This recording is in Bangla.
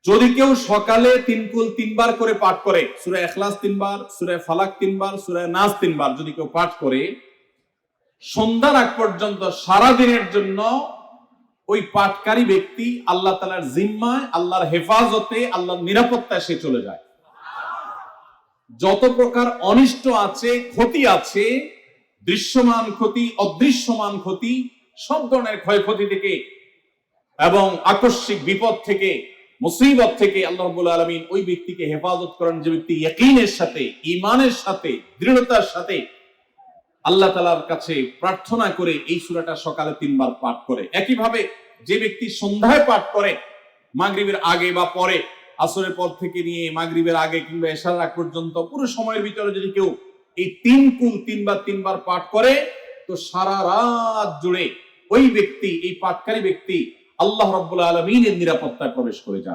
যদি কেউ সকালে 3 কুল 3 বার করে পাঠ করে, সূরা ইখলাস 3 বার, সূরা ফালাক 3 বার, সূরা নাস 3 বার যদি কেউ পাঠ করে, সন্ধ্যার আগ পর্যন্ত সারা দিনের জন্য ওই পাঠকারী ব্যক্তি আল্লাহ তাআলার জিম্মায়, আল্লাহর হেফাজতে, আল্লাহর নিরাপত্তায় সে চলে যায়। যত প্রকার অনিষ্ট আছে, ক্ষতি আছে, দৃশ্যমান ক্ষতি, অদৃশ্যমান ক্ষতি, সব ধরনের ক্ষয়ক্ষতি থেকে এবং আকস্মিক বিপদ থেকে, মুসিবত থেকে আল্লাহ রাব্বুল আলামিন ওই ব্যক্তিকে হেফাজত করেন, যে ব্যক্তি ইয়াকিনের সাথে, ঈমানের সাথে, দৃঢ়তার সাথে আল্লাহ তাআলার কাছে প্রার্থনা করে এই সূরাটা সকালে 3 বার পাঠ করে। একইভাবে যে ব্যক্তি সন্ধ্যায় পাঠ করে, মাগরিবের আগে বা পরে, আসরের পর থেকে নিয়ে মাগরিবের আগে কিংবা এশার আগ পর্যন্ত পুরো সময়ের ভিতরে যদি কেউ এই 3 কুল 3 বার পাঠ করে, তো সারা রাত জুড়ে ওই ব্যক্তি, এই পাঠকারী ব্যক্তি আল্লাহ রাব্বুল আলামিনের নিরাপত্তায় প্রবেশ করে যায়।